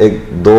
1-2